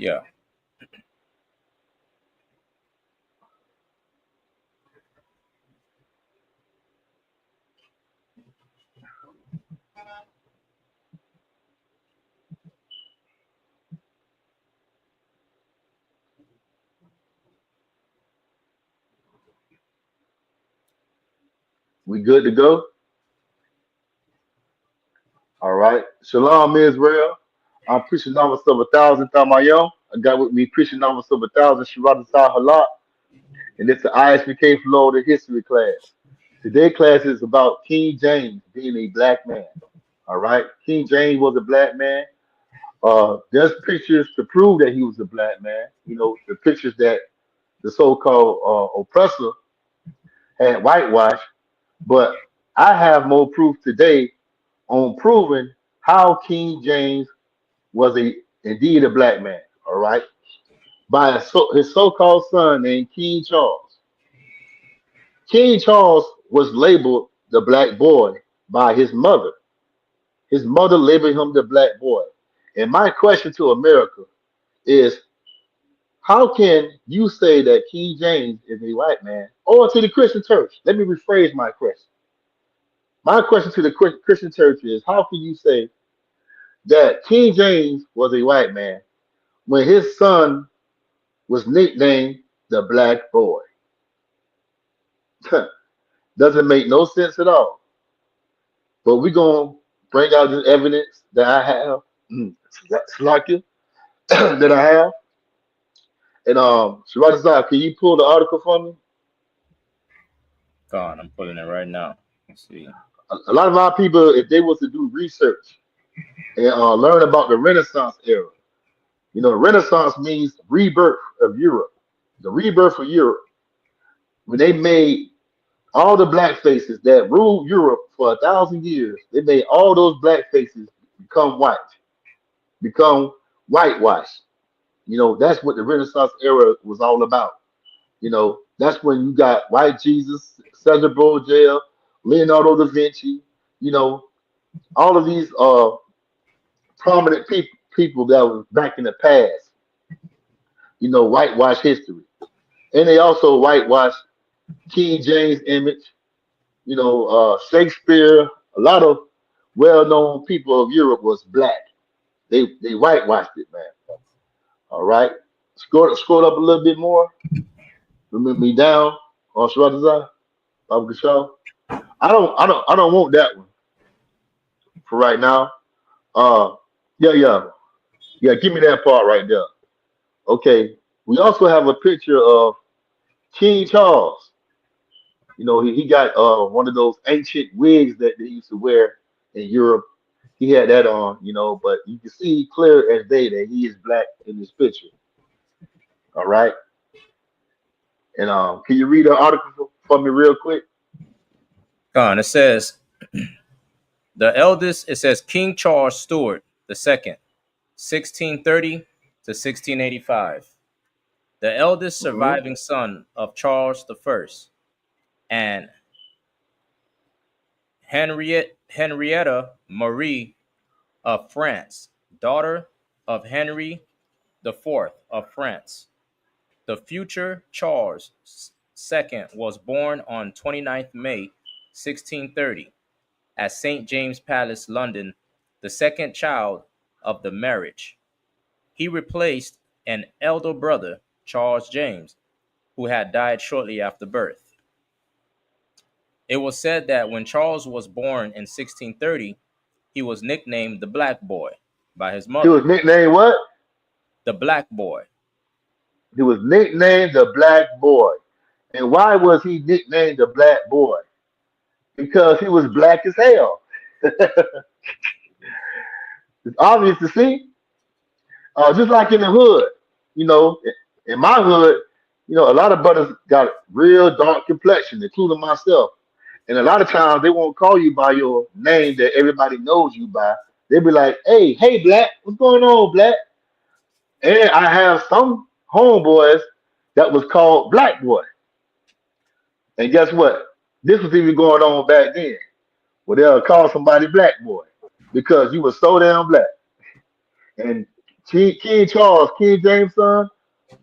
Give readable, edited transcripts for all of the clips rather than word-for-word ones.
Yeah. We good to go? All right. Shalom, Israel. I'm preaching numbers of 1,000 Tamayon. I got with me preaching numbers of 1,000 Shabbat Halak. And it's the I.S.U.P Florida history class. Today's class is about King James being a black man. All right. King James was a black man. There's pictures to prove that he was a black man. You know, the pictures that the so-called oppressor had whitewashed. But I have more proof today on proving how King James was indeed a black man. All right, by his so-called son named King Charles. King Charles was labeled the black boy by his mother. His mother labeled him the black boy. And my question to America is, how can you say that King James is a white man? Or to the Christian church? Let me rephrase my question. My question to the Christian church is, how can you say that King James was a white man when his son was nicknamed the black boy? Doesn't make no sense at all. But we're going to bring out this evidence that I have, Slakia, that I have. And Shabbat, can you pull the article for me? Go on, I'm pulling it right now. Let's see. A lot of our people, if they was to do research and learn about the Renaissance era, you know, Renaissance means rebirth of Europe, the rebirth of Europe. When they made all the black faces that ruled Europe for 1,000 years, they made all those black faces become white, become whitewashed. You know, that's what the Renaissance era was all about. You know, that's when you got white Jesus, Cesar Borgia, Leonardo da Vinci, you know, all of these prominent people that was back in the past, you know, whitewash history. And they also whitewashed King James image, you know, Shakespeare, a lot of well-known people of Europe was black. They whitewashed it, man. All right. Scroll up a little bit more. Remember me down on Shradazar, Baba Gashaw. I don't want that one for right now. Uh yeah. Give me that part right there. Okay. We also have a picture of King Charles. You know, he got one of those ancient wigs that they used to wear in Europe. He had that on, you know, but you can see clear as day that he is black in this picture. All right. And can you read the article for me real quick? Go on. It says the eldest. It says King Charles Stuart II, 1630 to 1685. The eldest Hmm. surviving son of Charles I and Henrietta Marie of France, daughter of Henry IV of France. The future Charles II was born on 29th May 1630 at St. James Palace, London, the second child of the marriage. He replaced an elder brother, Charles James, who had died shortly after birth. It was said that when Charles was born in 1630, he was nicknamed the Black Boy by his He was mother. nicknamed what? The Black Boy. He was nicknamed the Black Boy. And why was he nicknamed the Black Boy? Because he was black as hell. It's obvious to see. Just like in the hood, you know, in my hood, you know, a lot of brothers got real dark complexion, including myself. And a lot of times they won't call you by your name that everybody knows you by. They'll be like, hey, black, what's going on, black? And I have some homeboys that was called Black Boy. And guess what? This was even going on back then. Well, they'll call somebody Black Boy because you were so damn black. And King Charles, King James' son,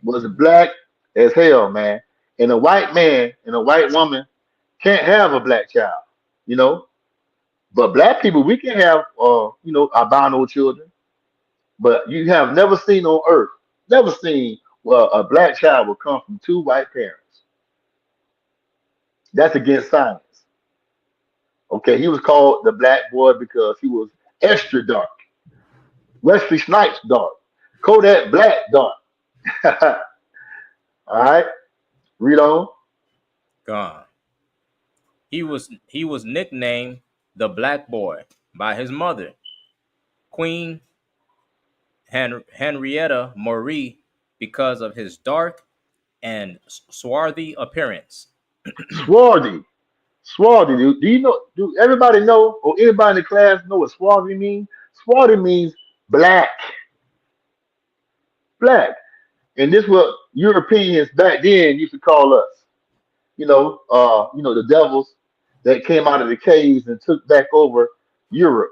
was black as hell, man. And a white man and a white woman can't have a black child, you know. But black people, we can have, albino children. But you have never seen on earth, never seen well a black child will come from two white parents. That's against science. Okay, he was called the black boy because he was extra dark, Wesley Snipes dark, Kodak Black dark. All right, read on. Gone. He was nicknamed the Black Boy by his mother, Queen Henrietta Marie, because of his dark and swarthy appearance. Swarthy, swarthy. Do you know? Do everybody know, or anybody in the class know what swarthy means? Swarthy means black, black, and this what Europeans back then used to call us. The devils that came out of the caves and took back over Europe.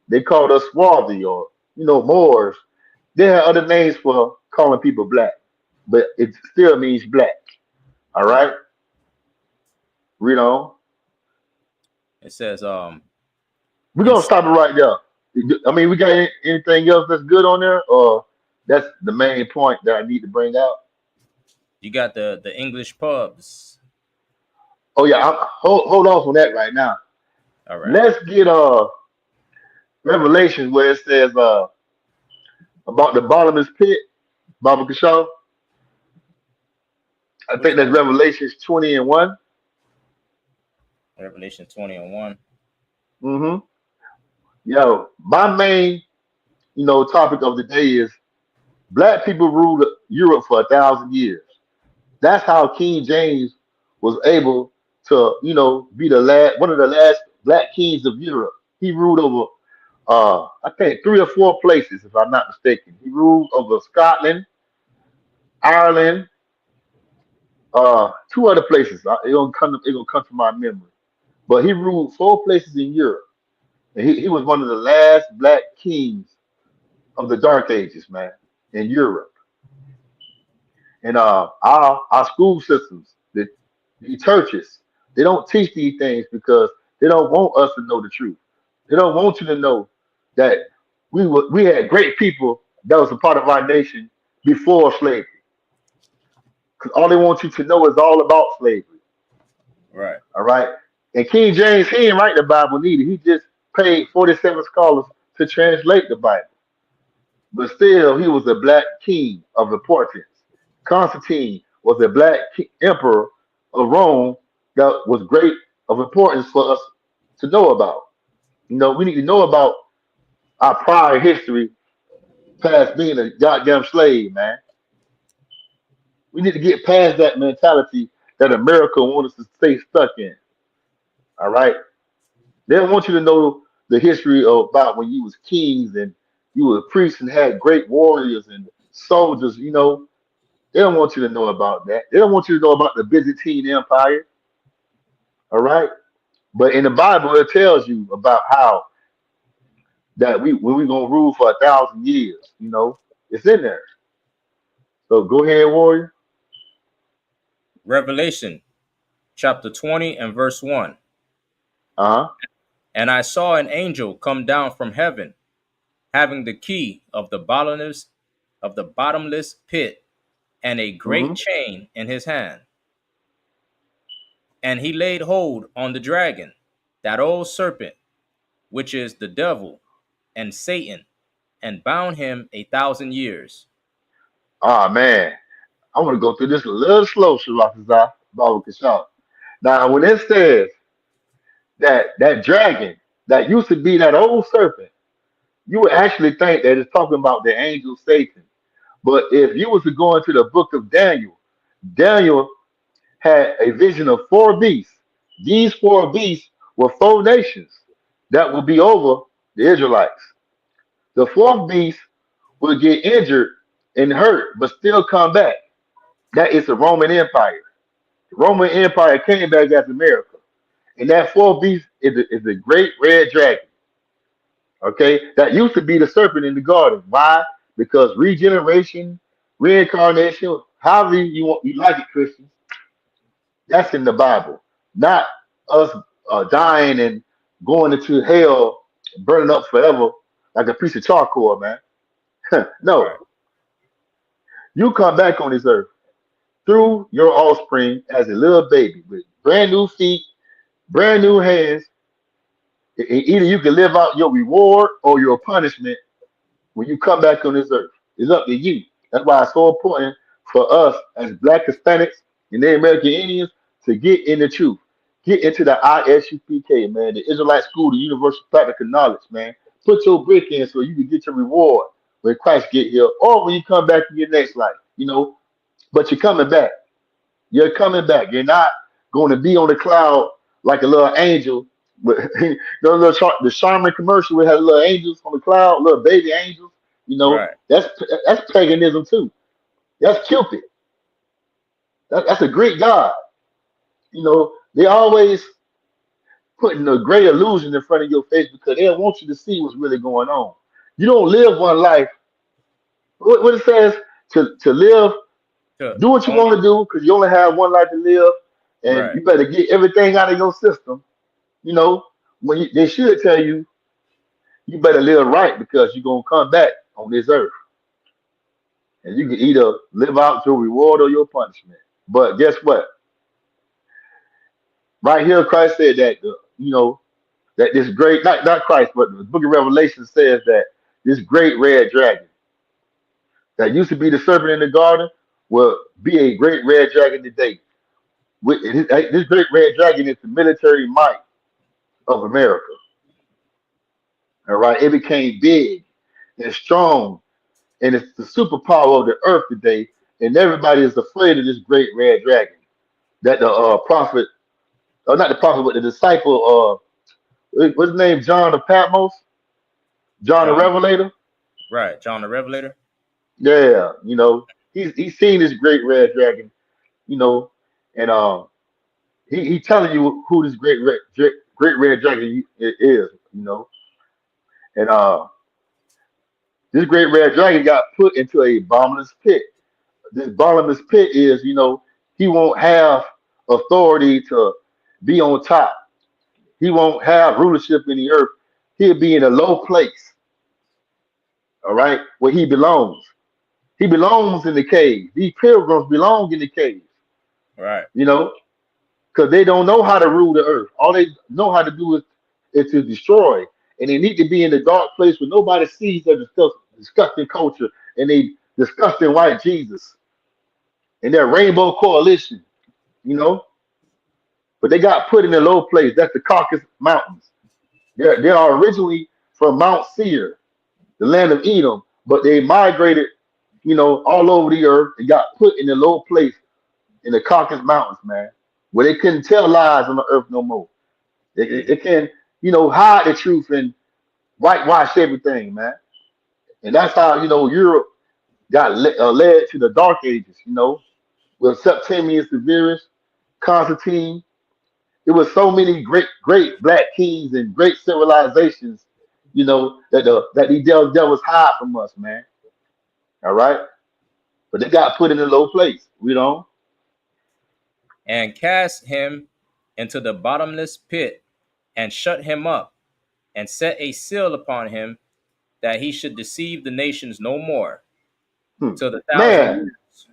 They called us swarthy or Moors. They had other names for calling people black, but it still means black. All Right. right, read on. It says, We're in gonna stop it right there. I mean, we got anything else that's good on there, or that's the main point that I need to bring out? you got the English pubs. Oh yeah, hold on from that right now. All right. Let's get Revelation where it says about the bottomless pit, Baba Kashaw. I Which think that's one? Revelations 20 and 1. Revelation 20 and 1. Mm-hmm. Yo, my main, topic of the day is black people ruled Europe for 1,000 years. That's how King James was able to, be the last one of the last black kings of Europe. He ruled over I think 3 or 4 places, if I'm not mistaken. He ruled over Scotland, Ireland, two other places. It gonna come to my memory. But he ruled 4 places in Europe. And he was one of the last black kings of the Dark Ages, man, in Europe. And our school systems, the churches, they don't teach these things because they don't want us to know the truth. They don't want you to know that we had great people that was a part of our nation before slavery. Because all they want you to know is all about slavery. Right. All right. And King James, he didn't write the Bible neither. He just paid 47 scholars to translate the Bible. But still, he was a black king of importance. Constantine was a black emperor of Rome that was great of importance for us to know about. We need to know about our prior history past being a goddamn slave, man. We need to get past that mentality that America wants us to stay stuck in. All right. They don't want you to know the history of about when you was kings and you were priests and had great warriors and soldiers. They don't want you to know about that. They don't want you to know about the Byzantine Empire. All right. But in the Bible, it tells you about how that when we gonna rule for 1,000 years. It's in there. So go ahead, warrior. Revelation chapter 20 and verse 1. Uh huh. And I saw an angel come down from heaven, having the key of the bottomless pit and a great Hmm. chain in his hand. And he laid hold on the dragon, that old serpent, which is the devil and Satan, and bound him 1,000 years. Ah man, I want to go through this a little slow, Shalakazah, Baba Kishar. Now, when it says that dragon that used to be that old serpent, you would actually think that it's talking about the angel Satan. But if you was to go into the book of Daniel, Daniel had a vision of 4 beasts. These 4 beasts were 4 nations that would be over the Israelites. The fourth beast would get injured and hurt, but still come back. That is the Roman Empire. The Roman Empire came back as America. And that fourth beast is the great red dragon. Okay, that used to be the serpent in the garden. Why? because regeneration, reincarnation, however you want you like it, Christians, that's in the Bible, not us dying and going into hell, burning up forever like a piece of charcoal, man. No, Right. you come back on this earth through your offspring as a little baby with brand new feet, brand new hands. Either you can live out your reward or your punishment when you come back on this earth. It's up to you. That's why it's so important for us as Black Hispanics and the American Indians to get in the truth. Get into the ISUPK, man, the Israelite School, the Universal Practical Knowledge, man. Put your brick in so you can get your reward when Christ get here or when you come back in your next life, but you're coming back. You're coming back. You're not going to be on the cloud like a little angel. But the Charmin commercial we had little angels on the cloud, little baby angels. Right. That's paganism too. That's Cupid. That's a Greek god. They always putting a great illusion in front of your face because they don't want you to see what's really going on. You don't live one life. What it says to live, To do what you only want to do because you only have one life to live, and right. you better get everything out of your system. You know, they should tell you you better live right because you're gonna come back on this earth, and you can either live out your reward or your punishment. But guess what? Right here, Christ said that that this great not Christ, but the Book of Revelation says that this great red dragon that used to be the serpent in the garden will be a great red dragon today. This great red dragon is the military might of America. All right, it became big and strong, and it's the superpower of the earth today. And everybody is afraid of this great red dragon that the prophet, or not the prophet, but the disciple, what's his name, John of Patmos, John the John. Revelator. Right. John the Revelator. Yeah, he's seen this great red dragon, you know, and he telling you who this great red dragon is, and this great red dragon got put into a bottomless pit. This bottomless pit is, he won't have authority to be on top. He won't have rulership in the earth. He'll be in a low place, all right, where he belongs. He belongs in the cave. These pilgrims belong in the cave, Right. you know, because they don't know how to rule the earth. All they know how to do is to destroy. And they need to be in the dark place where nobody sees their disgusting culture and they disgusting white Jesus and their rainbow coalition, you know. But they got put in a low place. That's the Caucasus Mountains. They are originally from Mount Seir, the land of Edom, but they migrated, all over the earth and got put in a low place in the Caucasus Mountains, man, where they couldn't tell lies on the earth no more. They can, hide the truth and whitewash everything, man. And that's how, Europe got led to the Dark Ages, with Septimius Severus, Constantine. It was so many great black kings and great civilizations, that these devils hide from us, man. All right, but they got put in a low place, And cast him into the bottomless pit, and shut him up, and set a seal upon him, that he should deceive the nations no more, Hmm. till the thousand Man, years.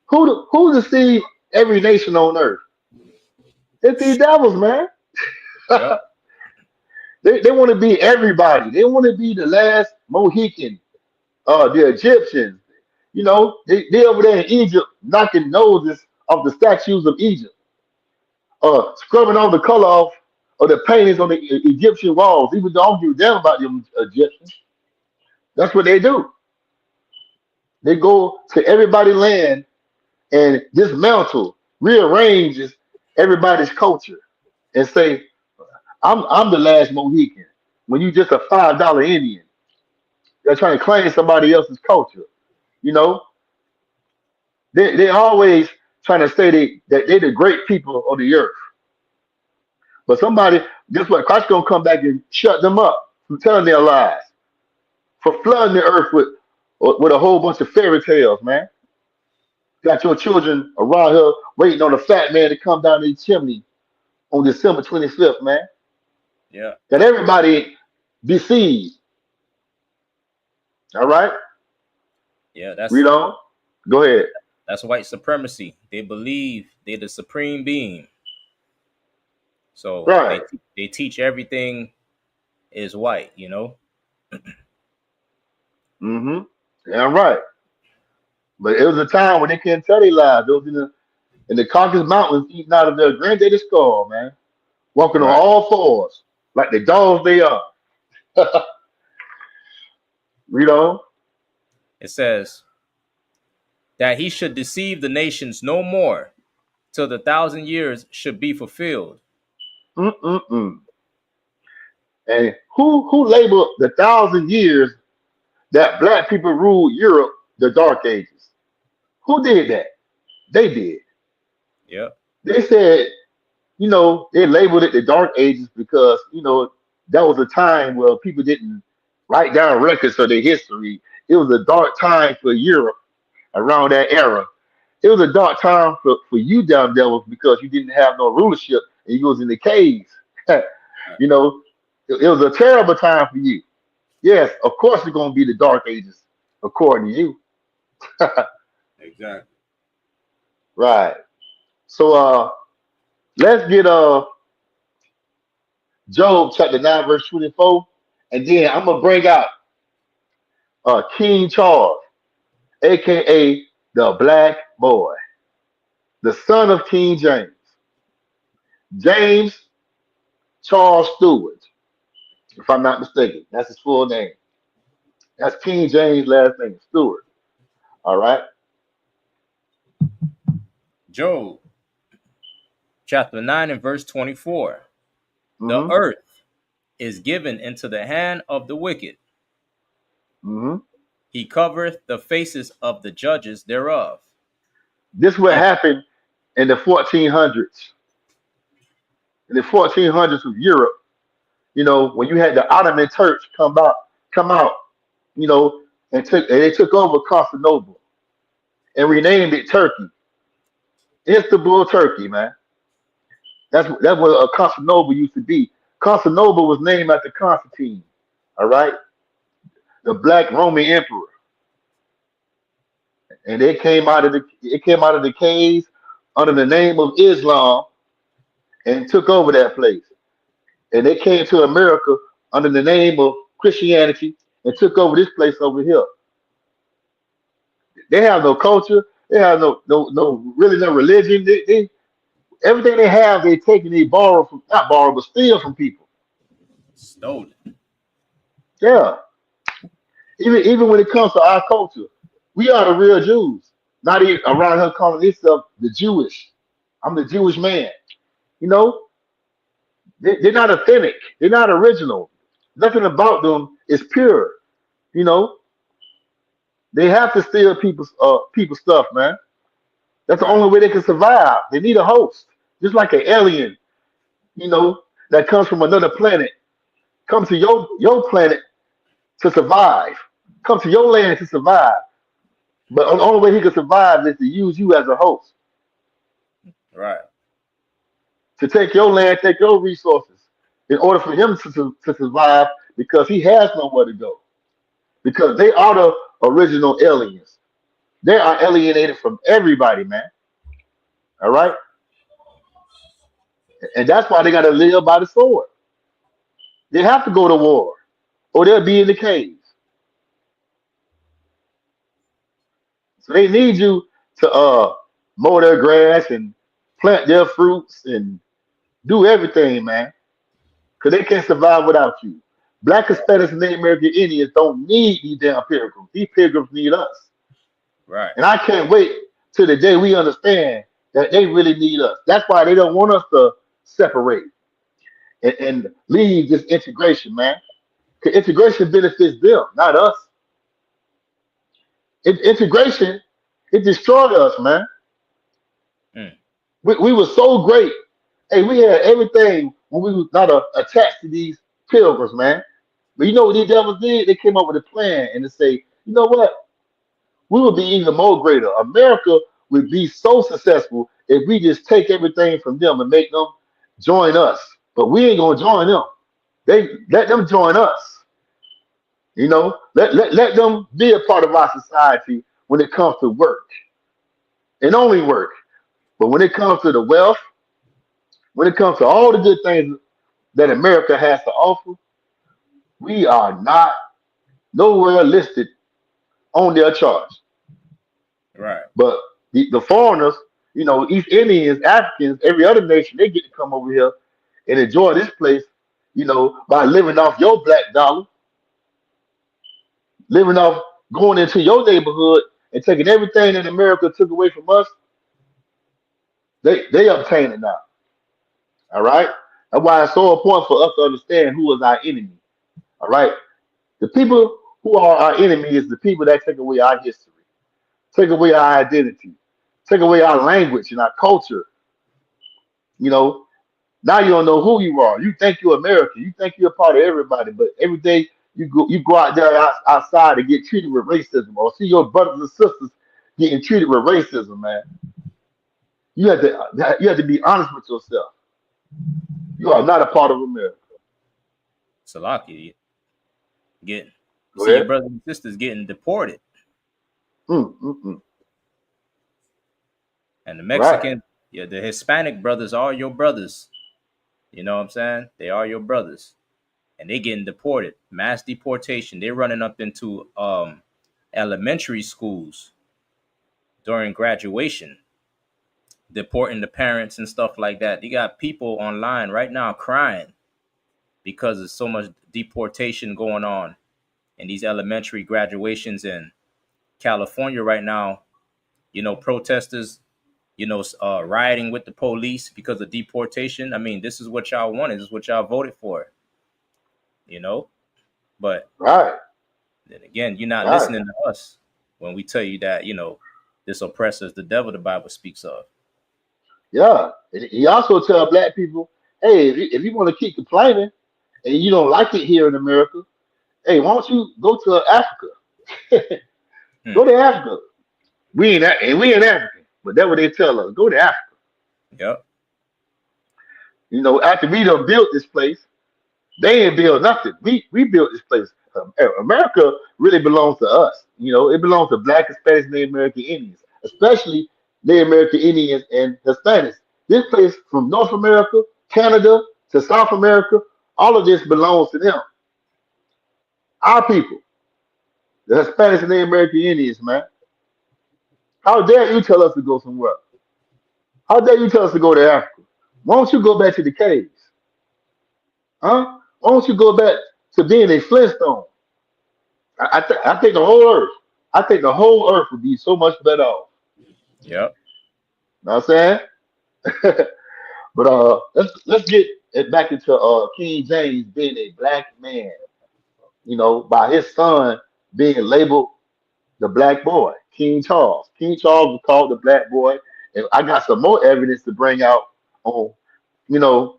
who deceived every nation on earth? It's these devils, man. Yep. They want to be everybody. They want to be the last Mohican, the Egyptians. They over there in Egypt knocking noses off the statues of Egypt, scrubbing all the color off of the paintings on the Egyptian walls. Even though I don't give a damn about them Egyptians. That's what they do. They go to everybody's land and dismantle, rearranges everybody's culture and say, I'm the last Mohican. When you just a $5 Indian, they're trying to claim somebody else's culture. You know, they always trying to say that they're the great people of the earth. But somebody, guess what? Christ's gonna come back and shut them up from telling their lies, for flooding the earth with with a whole bunch of fairy tales, man. Got your children around here waiting on a fat man to come down the chimney on December 25th, man. Yeah. Got everybody deceived. All right, Yeah. read on. Go ahead. That's white supremacy. They believe they're the supreme being. So Right. they teach everything is white, you know? Mm-hmm. Yeah, right. But it was a time when they couldn't tell their lies. Those in the Caucasus Mountains eating out of their granddaddy's skull, man. Walking on Right. all fours like the dogs they are. Read on. It says that he should deceive the nations no more till the 1,000 years should be fulfilled. Mm-mm-mm. And who labeled the 1,000 years that black people ruled Europe the Dark Ages? Who did that? They did. Yep. They said, they labeled it the Dark Ages because, that was a time where people didn't write down records of their history. It was a dark time for Europe around that era. It was a dark time for you down there because you didn't have no rulership and you was in the caves. Right. you know, it was a terrible time for you. Yes, of course it's gonna be the dark ages, according to you. Exactly. Right. So let's get Job chapter 9, verse 24, and then I'm gonna bring out King Charles, aka the Black Boy, the son of King James. James Charles Stewart, if I'm not mistaken. That's his full name. That's King James' last name, Stewart. All right? Job chapter 9 and verse 24. The Mm-hmm. earth is given into the hand of the wicked. Mm-hmm. He covereth the faces of the judges thereof. This what And happened in the 1400s. In the 1400s of Europe, when you had the Ottoman Turks come out, you know, and they took over Constantinople and renamed it Turkey, Istanbul, Turkey, man. That's what Constantinople used to be. Constantinople was named after Constantine, all right, the Black Roman Emperor, and it came out of the caves under the name of Islam and took over that place. And they came to America under the name of Christianity and took over this place over here. They have no culture. They have no really no religion. Everything they have, they take and they borrow from not borrow but steal from people. stolen. Yeah. Even when it comes to our culture, we are the real Jews. Not even around here calling themselves the Jewish. I'm the Jewish man. You know, they're not authentic. They're not original. Nothing about them is pure. You know, they have to steal people's stuff, man. That's the Right. only way they can survive. They need a host, just like an alien, that comes from another planet, come to your planet to survive, come to your land to survive. But the only way he can survive is to use you as a host, Right. to take your land, take your resources, in order for him to survive, because he has nowhere to go. Because they are the original aliens. They are alienated from everybody, man. All right, and that's why they got to live by the sword. They have to go to war, or they'll be in the caves. So they need you to mow their grass and plant their fruits and do everything, man, because they can't survive without you. Black Hispanics and Native American Indians don't need these damn pilgrims. These pilgrims need us. Right. And I can't wait till the day we understand that they really need us. That's why they don't want us to separate and leave this integration, man. 'Cause integration benefits them, not us. Integration, it destroyed us, man. Mm. We were so great. Hey, we had everything when we was not attached to these pilgrims, man. But you know what these devils did? They came up with a plan and to say, you know what? we would be even more greater. America would be so successful if we just take everything from them and make them join us. But we ain't gonna join them. They let them join us. Let them be a part of our society when it comes to work and only work. But when it comes to the wealth, when it comes to all the good things that America has to offer, we are not nowhere listed on their charts. Right. But the foreigners, East Indians, Africans, every other nation, they get to come over here and enjoy this place, by living off your black dollar, living off going into your neighborhood and taking everything that America took away from us. They obtain it now. All right. That's why it's so important for us to understand who is our enemy. All right. The people who are our enemy is the people that take away our history, take away our identity, take away our language and our culture. You know, now you don't know who you are. You think you're American. You think you're a part of everybody, but every day you go out there outside and get treated with racism, or see your brothers and sisters getting treated with racism. Man, you have to be honest with yourself. You are not a part of America. Salaki, get Go see your ahead. brothers and sisters getting deported, Mm, mm, mm. and the Right, Mexican, yeah, the Hispanic brothers are your brothers. You know what I'm saying? They are your brothers, and they getting deported, mass deportation. They're running up into elementary schools during graduation, deporting the parents and stuff like that. You got people online right now crying because there's so much deportation going on in these elementary graduations in California right now. Protesters, rioting with the police because of deportation. I mean, this is what y'all wanted. This is what y'all voted for, you know? But right, then again, you're not right. listening to us when we tell you that, this oppressor is the devil the Bible speaks of. Yeah. And he also tell black people, hey, if you want to keep complaining and you don't like it here in America, hey, why don't you go to Africa? Hmm. Go to Africa. We ain't African, but that's what they tell us. Go to Africa. Yep. After we done built this place, they ain't built nothing. We built this place. America really belongs to us. It belongs to Black, Hispanics, Native American Indians, especially Native American Indians and Hispanics. This place from North America, Canada to South America, all of this belongs to them. Our people, the Hispanics and Native American Indians, man. How dare you tell us to go somewhere? How dare you tell us to go to Africa? Why don't you go back to the caves? Huh? Why don't you go back to being a Flintstone? I think the whole earth. I think the whole earth would be so much better off. Yep. Know what I'm saying? But let's get it back into King James being a black man. By his son being labeled the black boy, King Charles. King Charles was called the black boy, and I got some more evidence to bring out on, you know,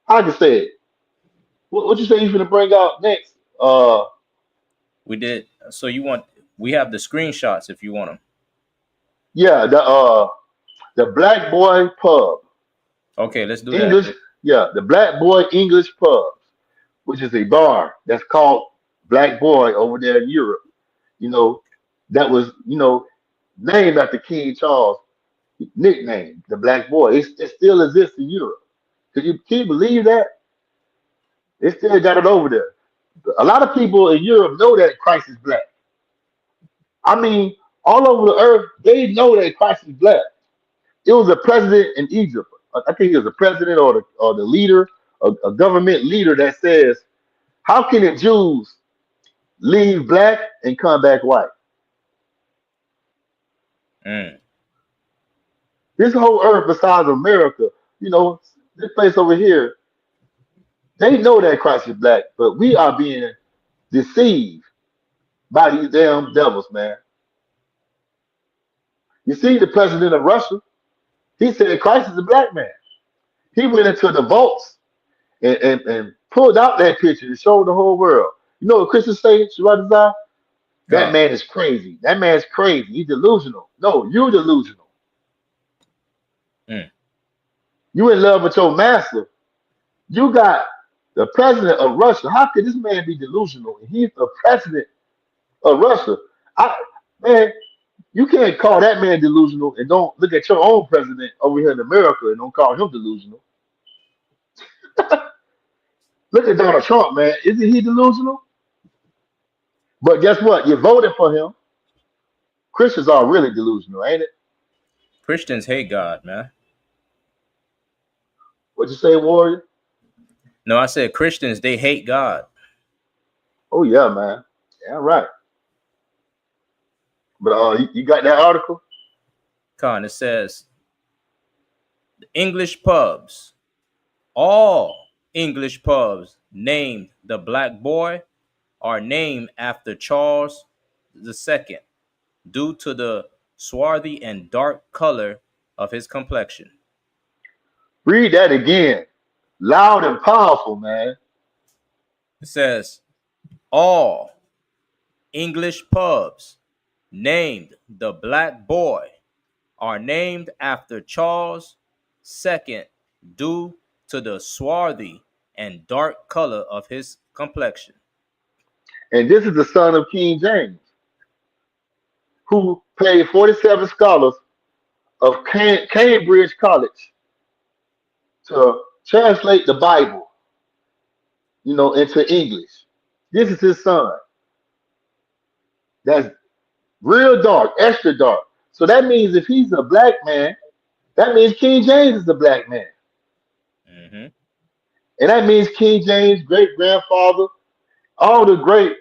how I can say it. What you say you gonna bring out next? We did. So we have the screenshots if you want them. Yeah, the Black Boy Pub. Okay, let's do that. English, yeah, the Black Boy English Pub, which is a bar that's called Black Boy over there in Europe. You know, that was, named after King Charles' nickname, the Black Boy. It still exists in Europe. Can you believe that? They still got it over there. A lot of people in Europe know that Christ is black. I mean, all over the earth, they know that Christ is black. It was a president in Egypt. I think he was a president or the leader, a government leader that says, how can the Jews leave black and come back white? Mm. This whole earth besides America, you know, this place over here, they know that Christ is black, but we are being deceived by these damn devils, man. You see, the president of Russia, he said Christ is a black man. He went into the vaults and pulled out that picture and showed the whole world. You know what Christians say, Shabbat? That God. man is crazy. That man's crazy. He's delusional. No, you're delusional. Mm. You in love with your master. You got the president of Russia. How could this man be delusional? And he's the president of Russia. I man, you can't call that man delusional and don't look at your own president over here in America and don't call him delusional. Look at Donald Trump, man. Isn't he delusional? But guess what? You voted for him. Christians are really delusional, ain't it? Christians hate God, man. What you say, Warrior? No, I said Christians, they hate God. Oh yeah, man. Yeah, right. But you got that article? Con, it says English pubs, all English pubs named the Black Boy are named after Charles II due to the swarthy and dark color of his complexion. Read that again. Loud and powerful, man. It says all English pubs named the Black Boy are named after Charles II due to the swarthy and dark color of his complexion. And this is the son of King James, who paid 47 scholars of Cambridge College to translate the Bible, into English. This is his son. That's real dark, extra dark. So that means if he's a black man, that means King James is a black man. Mm-hmm. And that means King James' great grandfather, all the great,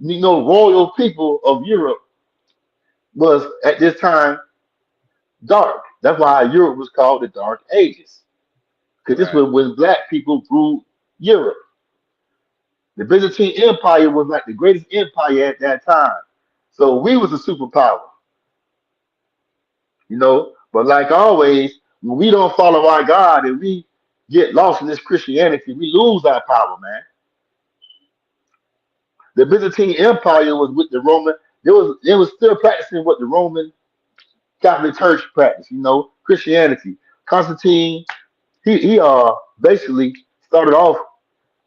royal people of Europe was at this time dark. That's why Europe was called the Dark Ages. Because this Right, was when black people ruled Europe. The Byzantine Empire was like the greatest empire at that time. So we was a superpower. But like always, when we don't follow our God and we get lost in this Christianity, we lose our power, man. The Byzantine Empire was with the Roman. It was still practicing what the Roman Catholic Church practiced. Christianity. Constantine, he basically started off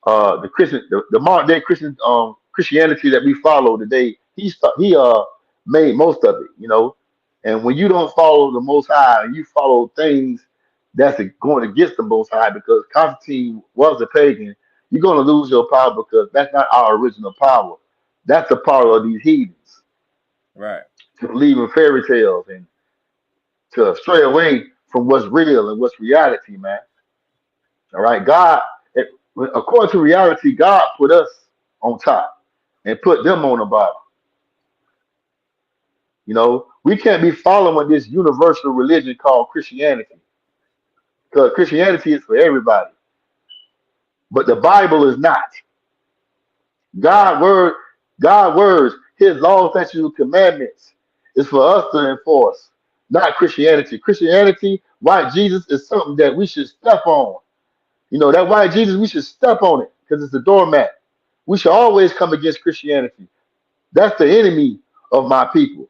the modern day Christianity that we follow today. He made most of it. And when you don't follow the Most High, you follow things that's going against the Most High, because Constantine was a pagan, you're going to lose your power, because that's not our original power. That's the power of these heathens right. to believe in fairy tales and to stray away from what's real and what's reality, man. All right, according to reality, God put us on top and put them on the bottom. We can't be following this universal religion called Christianity, because Christianity is for everybody, but the Bible is not. Right, God word, God words, His laws, statutes, and commandments is for us to enforce, not Christianity. Christianity, white Jesus, is something that we should step on. That white Jesus, we should step on it because it's a doormat. We should always come against Christianity. That's the enemy of my people.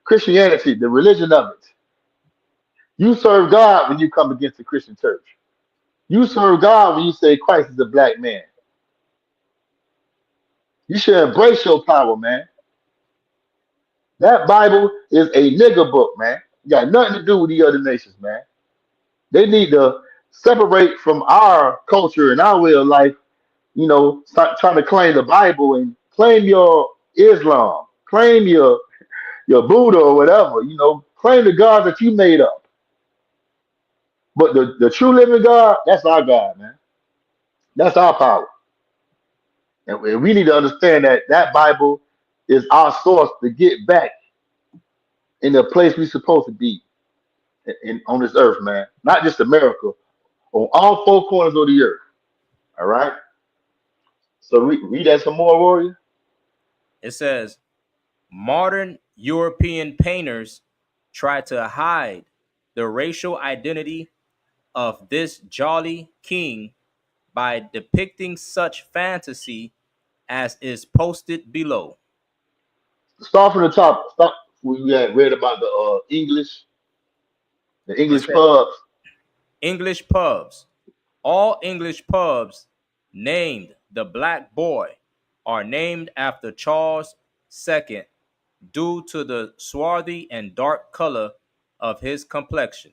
Christianity, the religion of it. You serve God when you come against the Christian church. You serve God when you say Christ is a black man. You should embrace your power, man. That Bible is a nigger book, man. You got nothing to do with the other nations, man. They need to separate from our culture and our way of life. Start trying to claim the Bible and claim your Islam, claim your Buddha or whatever. Claim the God that you made up. But the true living God, that's our God, man. That's our power. And we need to understand that that Bible is our source to get back in the place we're supposed to be on this earth, man. Not just America, on all four corners of the earth. All right. So read that some more, Warrior. it says modern European painters try to hide the racial identity of this jolly king by depicting such fantasy as is posted below. Start from the top. Start. We had read about the It English said pubs. English pubs. All English pubs named the Black Boy are named after Charles II due to the swarthy and dark color of his complexion.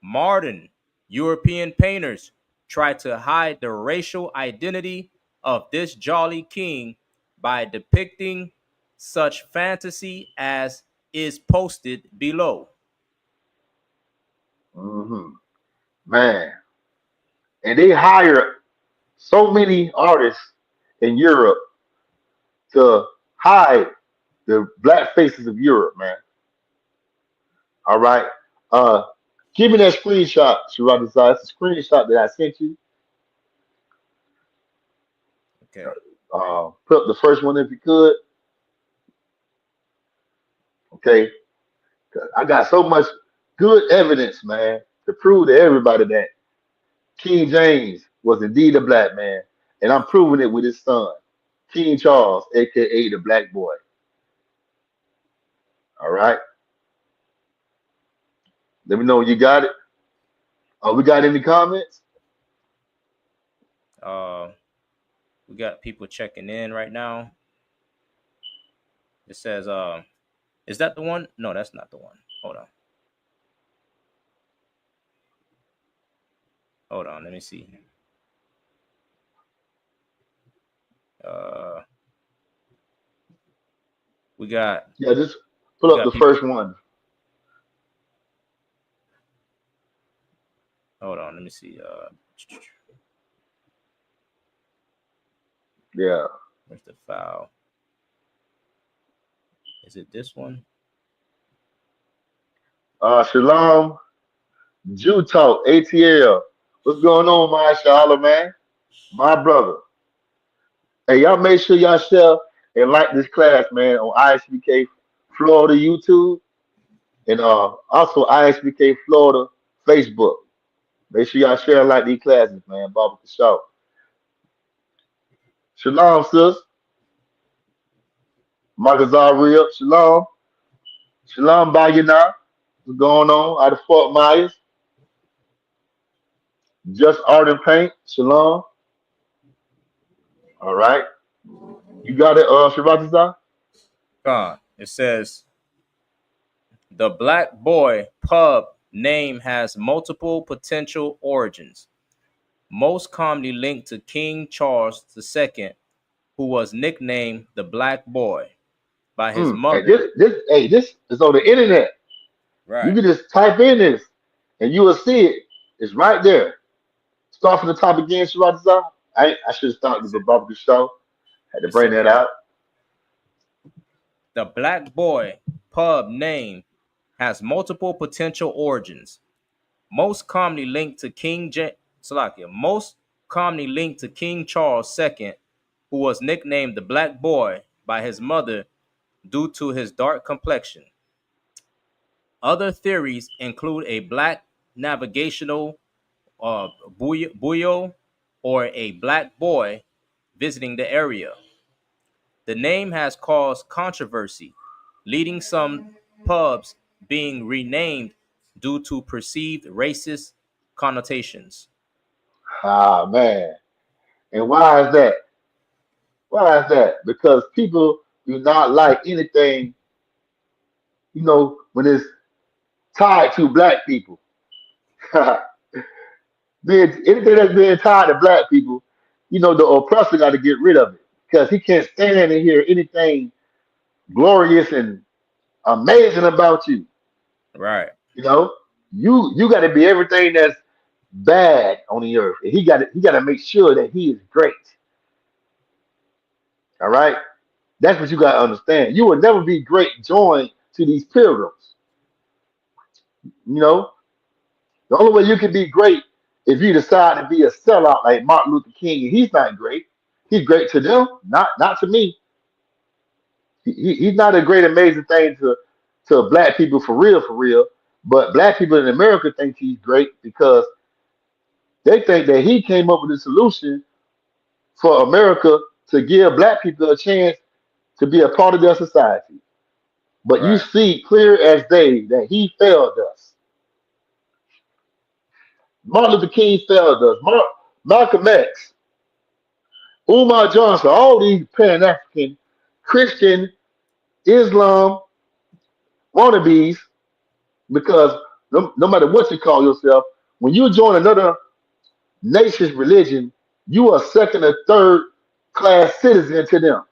Modern European painters try to hide the racial identity of this jolly king by depicting such fantasy as is posted below. Hmm. Man, and they hire so many artists in Europe to hide the black faces of Europe, man. All right. Uh, Give me that screenshot, Sharad. It's a screenshot that I sent you. Okay. Put up the first one if you could. Okay. 'Cause I got so much good evidence, man, to prove to everybody that King James was indeed a black man, and I'm proving it with his son, King Charles, aka the Black Boy. All right. Let me know when you got it. Oh, we got any comments? Uh, we got people checking in right now. It says, is that the one? No, that's not the one. Hold on. Hold on. Let me see. Uh, we got Yeah, just pull we up got the people. first one. Hold on. Let me see. Yeah. Where's the file? Is it this one? Shalom, Jew Talk, ATL. What's going on, my Shalom, man? My brother. Hey, y'all make sure y'all share and like this class, man, on ISBK Florida YouTube and also ISBK Florida Facebook. Make sure y'all share and like these classes, man. Baba for sure. Shalom, sis. Marcazar real. Shalom. Shalom, Bayana. What's going on out of Fort Myers? Just Art and Paint. Shalom. All right. You got it, Shabbatazar? It says the Black Boy pub name has multiple potential origins, most commonly linked to King Charles II, who was nicknamed the Black Boy by his Hey, mother. this is on the internet. You Right. can just type in this and you will see it. It's right there. Start from the top again, Shabbatazar. I should have started It the says, barbecue show. Had to it bring says that out. the Black Boy pub name has multiple potential origins, most commonly linked to most commonly linked to King Charles II, who was nicknamed the Black Boy by his mother due to his dark complexion. Other theories include a black navigational buoy or a black boy visiting the area. The name has caused controversy, leading some pubs being renamed due to perceived racist connotations. Ah man. And why is that? Why is that? Because people do not like anything, when it's tied to black people. Anything that's being tied to black people, the oppressor got to get rid of it because he can't stand to hear anything glorious and amazing about you. Right, You know, you got to be everything that's bad on the earth. And he got to make sure that he is great. All right, that's what you got to understand. You will never be great joined to these pilgrims. You know, the only way you can be great if you decide to be a sellout like Martin Luther King. And he's not great. He's great to them, not to me. He's not a great, amazing thing to black people for real, for real. But black people in America think he's great because they think that he came up with a solution for America to give black people a chance to be a part of their society. But you Right. see clear as day that he failed us. Martin Luther King failed us. Malcolm X, Umar Johnson, all these Pan African, Christian, Islam wannabes, because no matter what you call yourself, when you join another nation's religion, you are second or third class citizen to them.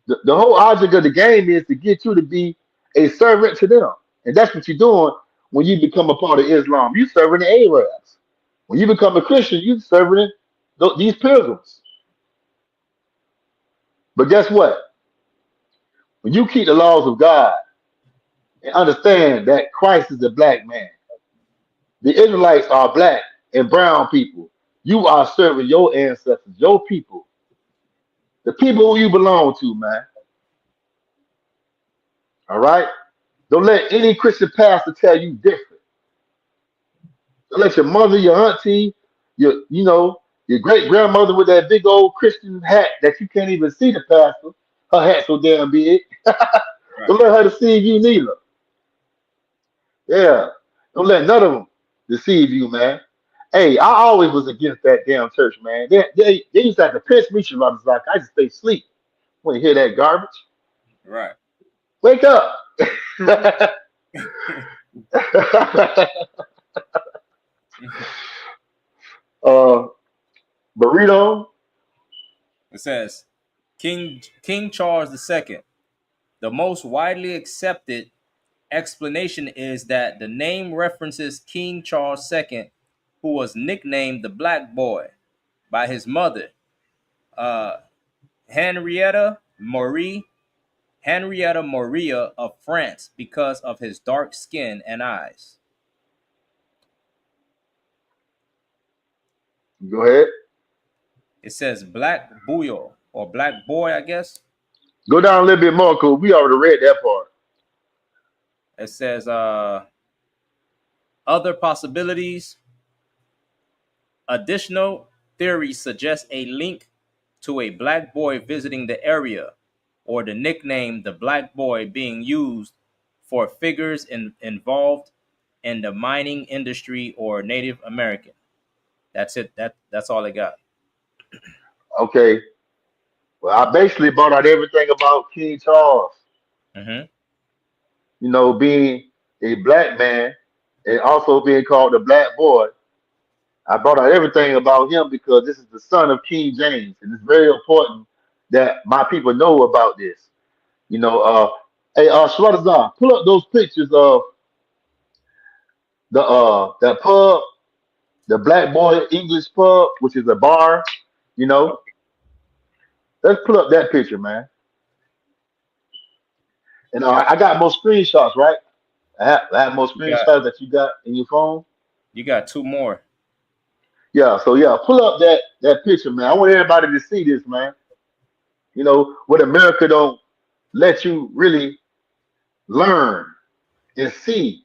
The whole object of the game is to get you to be a servant to them. And that's what you're doing when you become a part of Islam. You serving the Arabs. When you become a Christian, you serving these pilgrims. But guess what? When you keep the laws of God and understand that Christ is a black man, the Israelites are black and brown people. You are serving your ancestors, your people, the people who you belong to, man. All right? Don't let any Christian pastor tell you different. Don't let your mother, your auntie, your great grandmother with that big old Christian hat that you can't even see the pastor. Her hat so damn big. Right. Don't let her deceive you neither. Yeah. Don't let none of them deceive you, man. Hey, I always was against that damn church, man. They used to have to pinch me, Shabbat. Like I just stay asleep when you hear that garbage. Right. Wake up. uh, burrito. It says King Charles II. The most widely accepted explanation is that the name references King Charles II, who was nicknamed the Black Boy by his mother, uh, Henrietta Marie Henrietta Maria of France, because of his dark skin and eyes. Go ahead. It says Black Buyo or Black Boy, I guess. Go down a little bit more, cause we already read that part. It says other possibilities. Additional theories suggest a link to a black boy visiting the area, or the nickname the Black Boy being used for figures involved in the mining industry or Native American. That's it. That's all I got. Okay. Well, I basically brought out everything about King Charles. Mm-hmm. Being a black man and also being called the Black Boy. I brought out everything about him because this is the son of King James, and it's very important that my people know about this. You know, hey, Shwadazar, pull up those pictures of the that pub, the Black Boy English pub, which is a bar. You know, Okay. let's pull up that picture, man. And I got more screenshots, right? I have more You got screenshots that you got in your phone. you got two more. Yeah, so yeah, pull up that picture, man. I want everybody to see this, man. What America don't let you really learn and see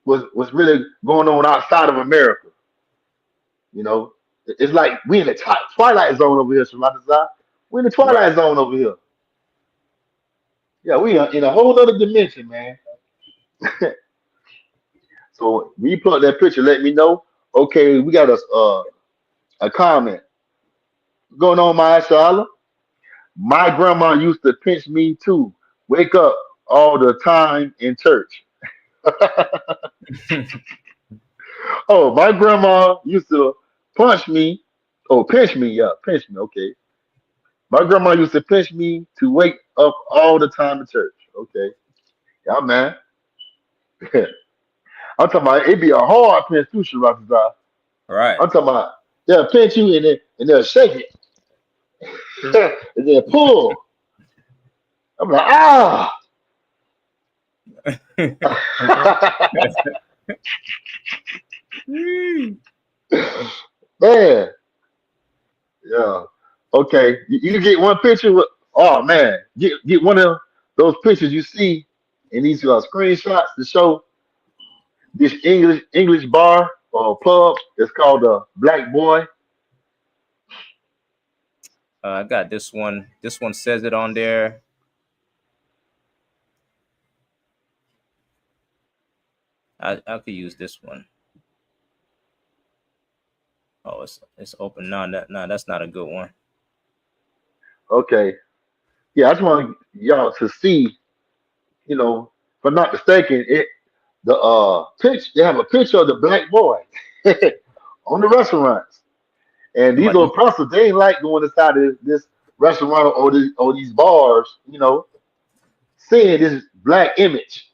what's really going on outside of America. It's like we in the twilight zone over here, Shemata. We in the Right. twilight zone over here. Yeah, we are in a whole other dimension, man. So when you plug that picture, let me know. Okay, we got a comment going on, my Shala. My grandma used to pinch me too. Wake up all the time in church. Oh, my grandma used to punch me. Oh, pinch me. Yeah, pinch me. Okay. My grandma used to pinch me to wake up all the time in church. Okay. Yeah, man. I'm talking about it'd be a hard pinch too, Shabbat. Right. I'm talking about they'll pinch you and they'll shake it and then pull. I'm like, ah. Man, yeah. Okay, you can get one picture with. Oh man, get one of those pictures you see in these screenshots to show this English bar or pub. It's called the Black Boy. I got this one. This one says it on there. I could use this one. Oh, it's open. No, that's not a good one. Okay. Yeah, I just want y'all to see, if I'm not mistaken, they have a picture of the black boy on the restaurants. And these Somebody, old prostitutes, they ain't like going inside of this restaurant or these bars, seeing this black image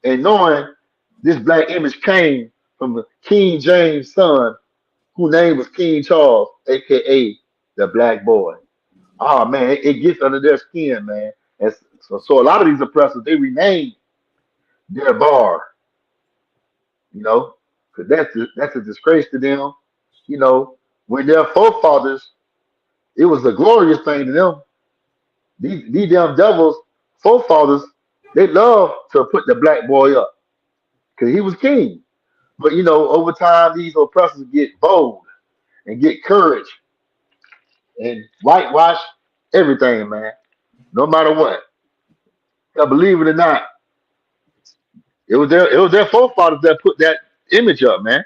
and knowing this black image came from the King James' son, whose name was King Charles, aka the Black Boy. Oh man, it gets under their skin, man. And so a lot of these oppressors, they rename their bar, because that's a disgrace to them. You know, when their forefathers, it was a glorious thing to them. These damn devils, forefathers, they love to put the black boy up because he was king. But over time, these oppressors get bold and get courage and whitewash everything, man. No matter what. Now, believe it or not, it was their forefathers that put that image up, man.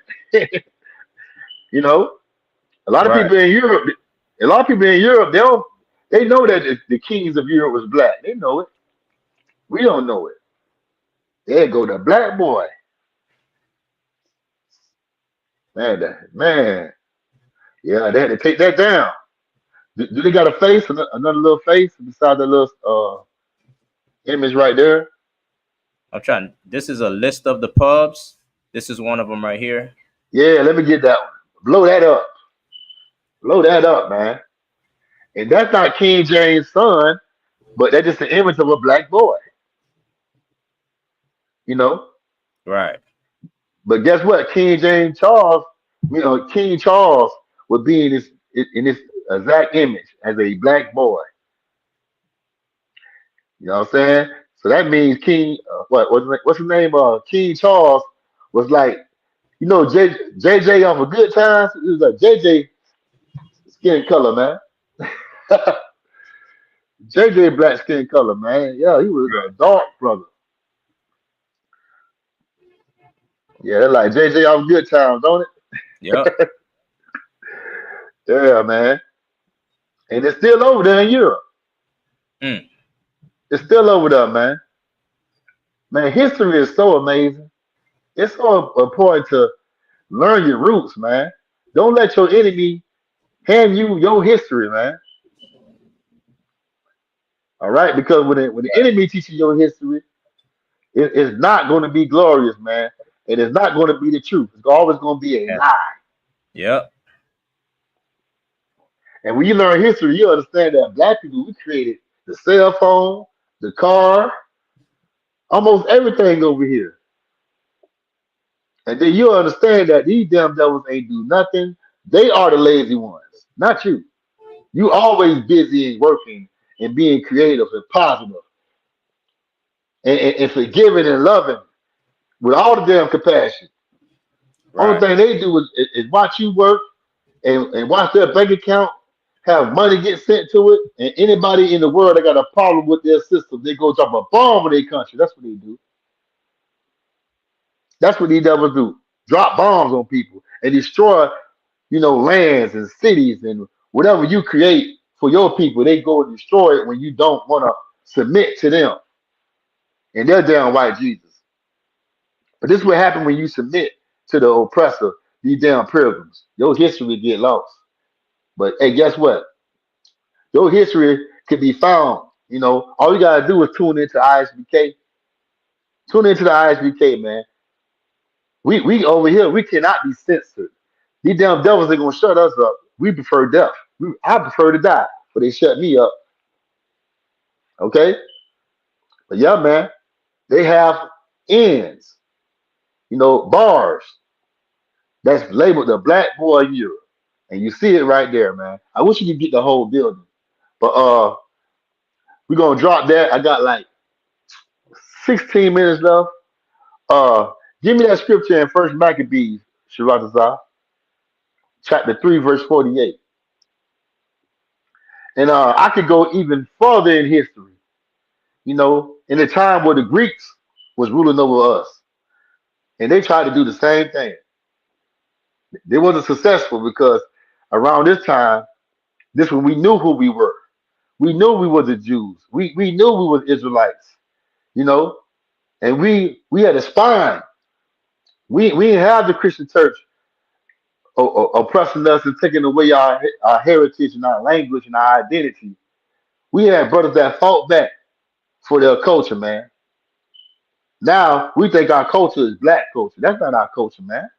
you know, a lot of right, people in Europe, a lot of people in Europe, they know that the kings of Europe was black. They know it. We don't know it. There go the black boy, man. Man, yeah, they had to take that down. Do they got a face, another little face beside the little image right there? I'm trying. This is a list of the pubs. This is one of them right here. Yeah, let me get that one. Blow that up. Blow that up, man. And that's not King James' son, but that's just the image of a black boy, you know. Right. But guess what? King Charles would be in this exact image as a black boy. You know what I'm saying? So that means what's his name? King Charles was like, JJ off of Good Times. It was like JJ skin color, man. JJ black skin color, man. Yeah, he was a dark brother. Yeah, they're like JJ off Good Times, don't it? Yep. Yeah, man. And it's still over there in Europe. Mm. It's still over there, man. Man, history is so amazing. It's so important to learn your roots, man. Don't let your enemy hand you your history, man. All right, because when the Right. enemy teaches your history, it's not going to be glorious, man. And it's not going to be the truth. It's always going to be a Yeah. lie. Yep. And when you learn history, you understand that black people, we created the cell phone, the car, almost everything over here. And then you understand that these damn devils ain't do nothing. They are the lazy ones, not you. You always busy and working and being creative and positive and forgiving and loving with all the damn compassion. Only Right. thing they do is watch you work and watch their bank account have money get sent to it. And anybody in the world that got a problem with their system, they go drop a bomb in their country. That's what they do. That's what these devils do. Drop bombs on people and destroy, lands and cities and whatever you create for your people. They go and destroy it when you don't want to submit to them. And they're down white Jesus. But this is what happens when you submit to the oppressor, these damn pilgrims. Your history get lost. But hey, guess what? Your history can be found. All you gotta do is tune into ISBK. Tune into the ISBK, man. We over here, we cannot be censored. These damn devils are gonna shut us up. We prefer death. I prefer to die, but they shut me up. Okay? But yeah, man, they have ends, bars that's labeled the Black Boy Europe. And you see it right there, man. I wish you could get the whole building. But we're gonna drop that. I got like 16 minutes left. Uh Give me that scripture in First Maccabees, Sharatazah, chapter 3, verse 48. And I could go even further in history, in the time where the Greeks was ruling over us, and they tried to do the same thing. They wasn't successful because around this time, this when we knew who we were. We knew we were the Jews. We knew we were Israelites, you know, and we had a spine. We didn't have the Christian church oppressing us and taking away our heritage and our language and our identity. We had brothers that fought back for their culture, man. Now we think our culture is black culture. That's not our culture, man.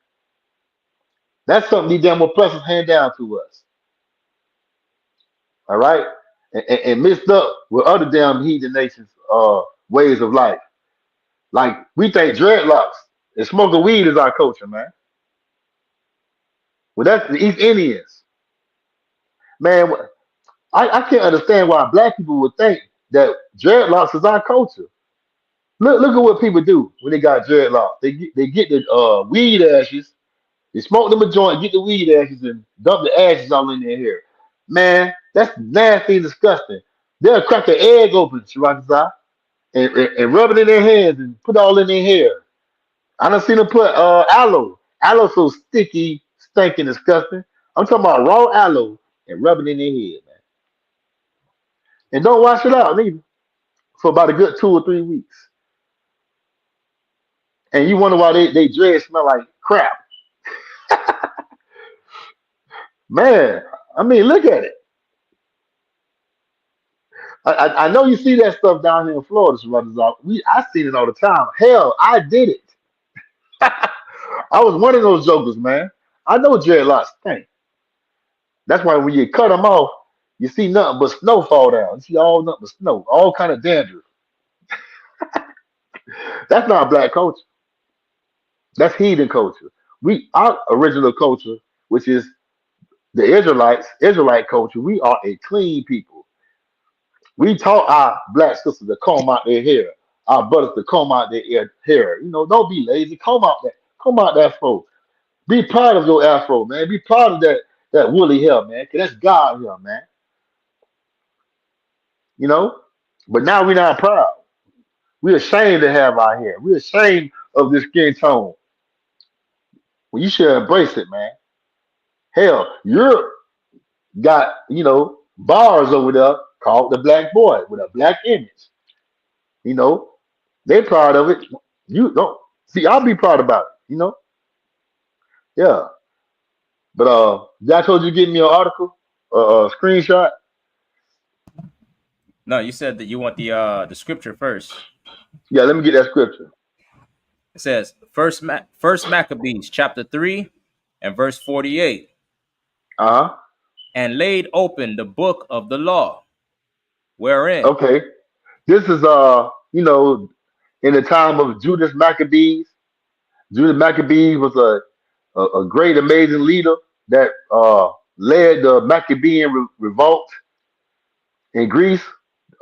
That's something these damn oppressors hand down to us. All right, and mixed up with other damn heathen nations' ways of life. Like we think dreadlocks and smoking weed is our culture, man. Well, that's the East Indians, man. I can't understand why black people would think that dreadlocks is our culture. Look at what people do when they got dreadlocks. They get the weed ashes. They smoke them a joint, get the weed ashes, and dump the ashes all in their hair. Man, that's nasty and disgusting. They'll crack an egg open, Shirakaza, and rub it in their hands and put it all in their hair. I done seen them put aloe. Aloe so sticky, stinking, disgusting. I'm talking about raw aloe and rub it in their head, man. And don't wash it out neither for about a good 2 or 3 weeks. And you wonder why they dreads smell like crap. Man, I mean, look at it. I know you see that stuff down here in Florida, Shirakaza. I seen it all the time. Hell, I did it. I was one of those jokers, man. I know dreadlocks stink. That's why when you cut them off, you see nothing but snow fall down. You see all nothing but snow, all kind of dandruff. That's not black culture. That's heathen culture. Our original culture, which is the Israelite culture, we are a clean people. We taught our black sisters to comb out their hair, our brothers to comb out their hair. Don't be lazy. Comb out that fro. Be proud of your afro, man. Be proud of that woolly hair, man. Cause that's God hair, man. You know. But now we're not proud. We're ashamed to have our hair. We're ashamed of this skin tone. Well, you should embrace it, man. Hell, Europe got, bars over there called the black boy with a black image. You know, they're proud of it. You don't see, I'll be proud about it. Yeah. But I told you to give me an article, screenshot. No, you said that you want the scripture first. Yeah, let me get that scripture. It says First Maccabees chapter 3 and verse 48, Uh-huh. and laid open the book of the law, wherein. Okay. This is in the time of Judas Maccabees. Judas Maccabees was a great, amazing leader that led the Maccabean revolt in Greece.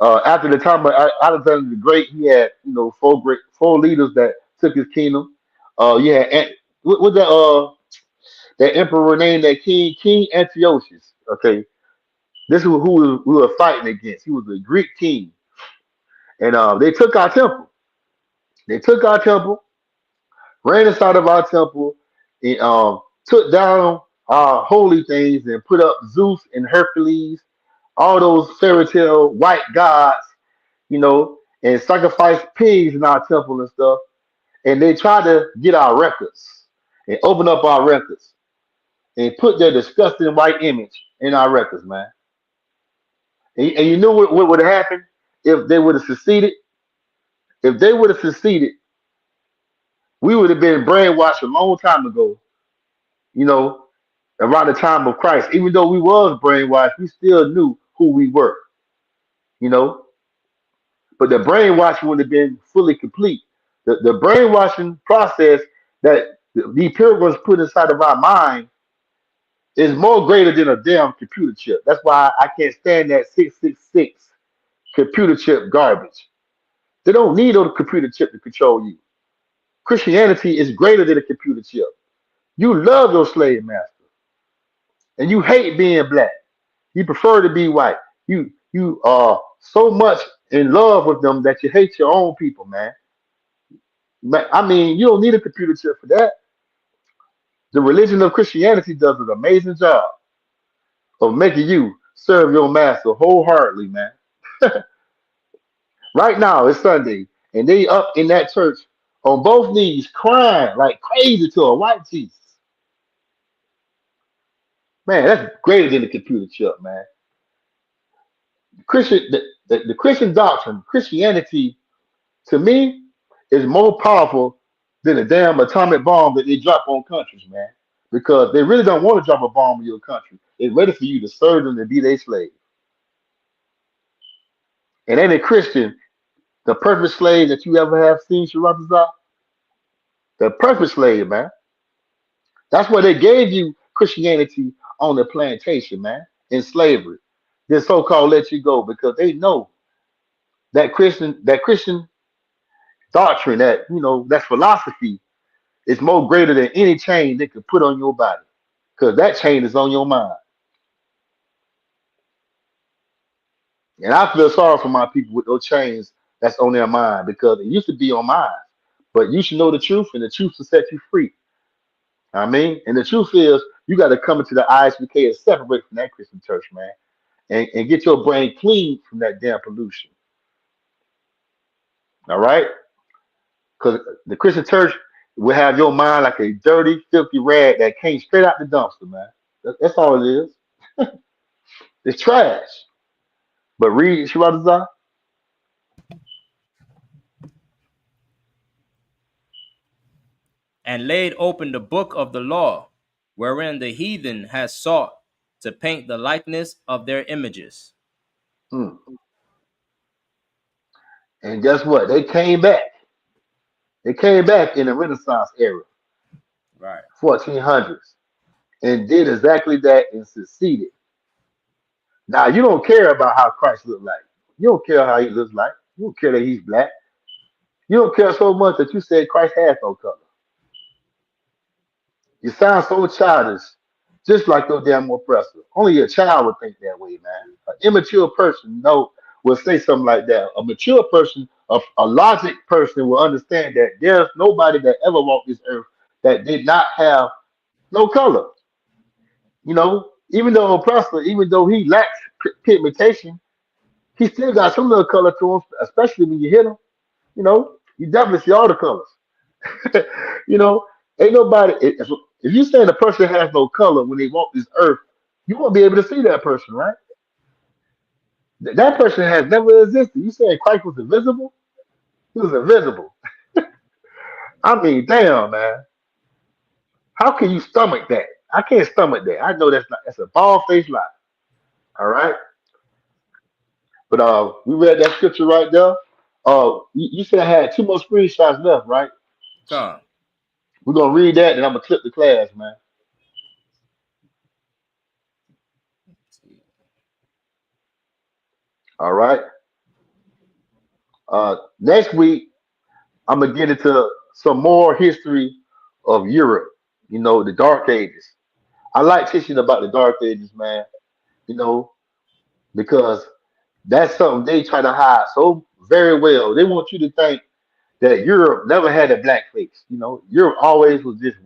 After the time of Alexander the Great, he had four leaders that took his kingdom. You had what that emperor named that King Antiochus. Okay, this is who we were fighting against. He was a Greek king, and they took our temple. They took our temple, ran inside of our temple, and took down our holy things and put up Zeus and Hercules, all those fairy tale white gods, and sacrificed pigs in our temple and stuff. And they tried to get our records and open up our records and put their disgusting white image in our records, man. And you know what would have happened if they would have succeeded? If they would have succeeded, we would have been brainwashed a long time ago, you know, around the time of Christ. Even though we was brainwashed, we still knew who we were, you know. But the brainwashing would have been fully complete. The brainwashing process that the pilgrims put inside of our mind is more greater than a damn computer chip. That's why I can't stand that 666 computer chip garbage. They don't need a computer chip to control you. Christianity is greater than a computer chip. You love your slave master, and you hate being black. You prefer to be white. You are so much in love with them that you hate your own people, man. I mean, you don't need a computer chip for that. The religion of Christianity does an amazing job of making you serve your master wholeheartedly, man. Right now, it's Sunday, and they up in that church on both knees, crying like crazy to a white Jesus. Man, that's greater than the computer chip, man. Christian, the Christian doctrine, Christianity, to me, is more powerful than a damn atomic bomb that they drop on countries, man. Because they really don't want to drop a bomb on your country. They're ready for you to serve them and be their slave. And any Christian, the perfect slave that you ever have seen, Sharatazar, the perfect slave, man. That's why they gave you Christianity on the plantation, man, in slavery. This so-called let you go because they know that Christian doctrine, that philosophy is more greater than any chain they could put on your body. Because that chain is on your mind. And I feel sorry for my people with those chains that's on their mind because it used to be on mine. But you should know the truth, and the truth will set you free. I mean, and the truth is, you got to come into the ISUK and separate from that Christian church, man, and get your brain clean from that damn pollution. All right? Because the Christian church will have your mind like a dirty, filthy rag that came straight out the dumpster, man. That's all it is. It's trash. But read Shirazah. And laid open the book of the law, wherein the heathen has sought to paint the likeness of their images. Mm. And guess what? They came back. They came back in the Renaissance era, Right. 1400s, and did exactly that and succeeded. Now you don't care about how Christ looked like. You don't care how he looks like. You don't care that he's black. You don't care so much that you said Christ has no color. You sound so childish, just like your damn oppressor. Only a child would think that way, man. An immature person, no, will say something like that. A mature person, a logic person will understand that there's nobody that ever walked this earth that did not have no color. Even though oppressor, even though he lacks pigmentation, he still got some little color to him, especially when you hit him. You definitely see all the colors. you know, ain't nobody. If you saying a person has no color when they walk this earth, you won't be able to see that person, right? That person has never existed. You saying Christ was invisible? He was invisible. I mean, damn, man. How can you stomach that? I can't stomach that. I know that's a bald faced lie. All right. But we read that scripture right there. You said I had two more screenshots left, right? Come. We're gonna read that, and I'm gonna clip the class, man. All right. Next week, I'm gonna get into some more history of Europe. The Dark Ages. I like teaching about the Dark Ages, man. You know, because that's something they try to hide so very well. They want you to think that Europe never had a black face. Europe always was just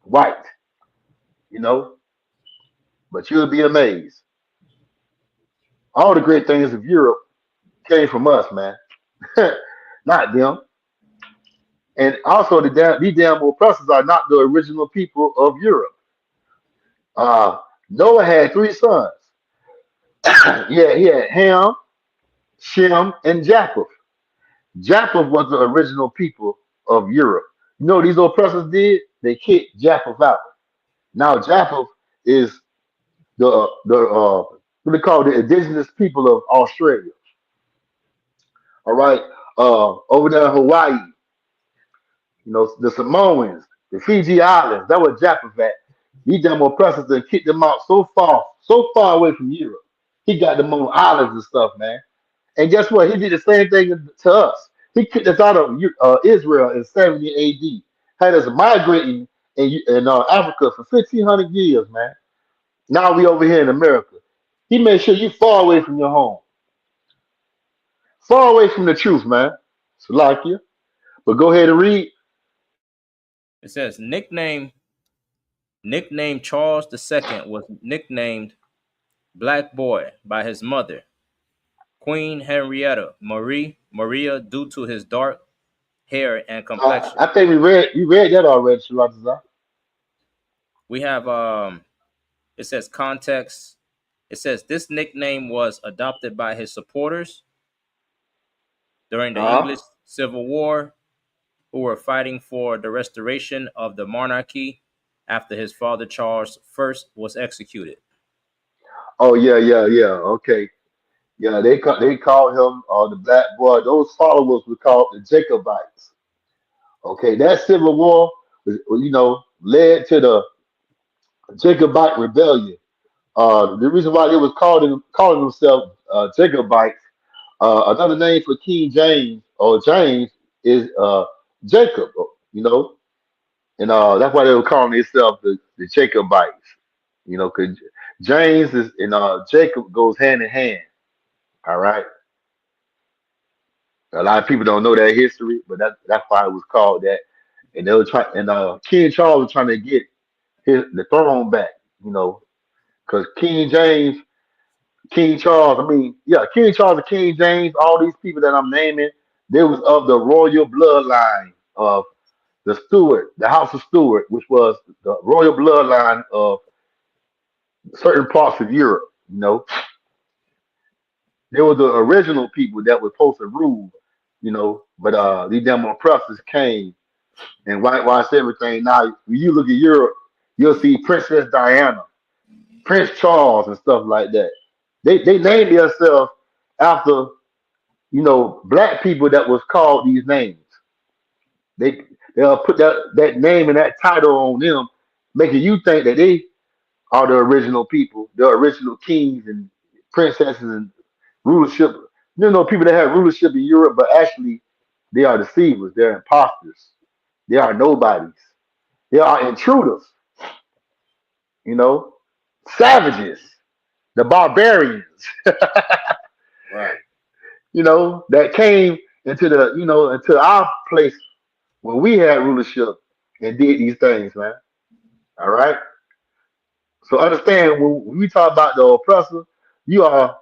white. You know, but you'll be amazed. All the great things of Europe came from us, man, not them. And also, these damn oppressors are not the original people of Europe. Uh, Noah had three sons. Yeah, he had Ham, Shem, and Japheth. Japheth was the original people of Europe. What these oppressors did? They kicked Japheth out. Now Japheth is the what they call the indigenous people of Australia. All right, over there in Hawaii, the Samoans, the Fiji Islands. That was Japheth at. These damn oppressors that kicked them out so far away from Europe. He got them on islands and stuff, man. And guess what? He did the same thing to us. He kicked us out of Israel in 70 AD. Had us migrating in Africa for 1,500 years, man. Now we over here in America. He made sure you far away from your home, far away from the truth, man. It's like you. But go ahead and read. It says nicknamed Charles II was nicknamed Black Boy by his mother, Queen Henrietta Maria, due to his dark hair and complexion. I think you read that already, Shalom. We have it says context. It says this nickname was adopted by his supporters during the Uh-huh. English Civil War, who were fighting for the restoration of the monarchy after his father Charles I was executed. Oh yeah, yeah, yeah. Okay. Yeah, they called him the black boy. Those followers were called the Jacobites. Okay, that civil war led to the Jacobite rebellion. The reason why they was calling themselves Jacobites, another name for King James or James is Jacob. You know, and that's why they were calling themselves the Jacobites. You know, because James is and Jacob goes hand in hand. All right. A lot of people don't know that history, but that's why it was called that. And they were trying, and King Charles was trying to get the throne back. You know, because King James, King Charles, I mean, yeah, King Charles and King James, all these people that I'm naming, they was of the royal bloodline of the Stuart, the House of Stuart, which was the royal bloodline of certain parts of Europe. You know, they were the original people that were supposed to rule. You know, but these damn oppressors came and whitewash everything. Now, when you look at Europe, you'll see Princess Diana, Prince Charles, and stuff like that. They named themselves after black people that was called these names. They they'll put that name and that title on them, making you think that they are the original people, the original kings and princesses and rulership. People that have rulership in Europe, but actually they are deceivers. They're imposters. They are nobodies. They are intruders, you know, savages, the barbarians, Right. that came into our place when we had rulership and did these things, man. All right. So understand when we talk about the oppressor, you are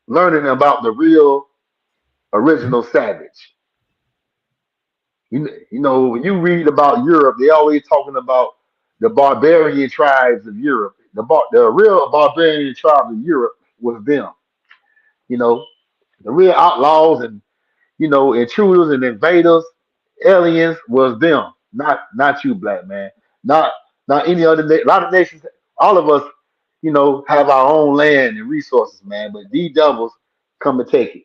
learning about the real original savage. When you read about Europe, they always talking about the barbarian tribes of Europe. The real barbarian tribes of Europe was them. You know, the real outlaws and intruders and invaders, aliens was them, not you, black man, not not any other. A lot of nations, all of us, have our own land and resources, man. But these devils come and take it.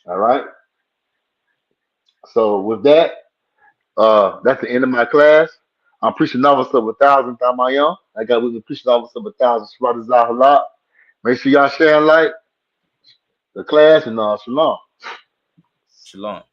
All right. So with that, that's the end of my class. I'm preaching novels of 1,000 Tamayon. I got with me preaching novels of 1,000 Shwada Zahalat. Make sure y'all share and like the class and shalom. Shalom.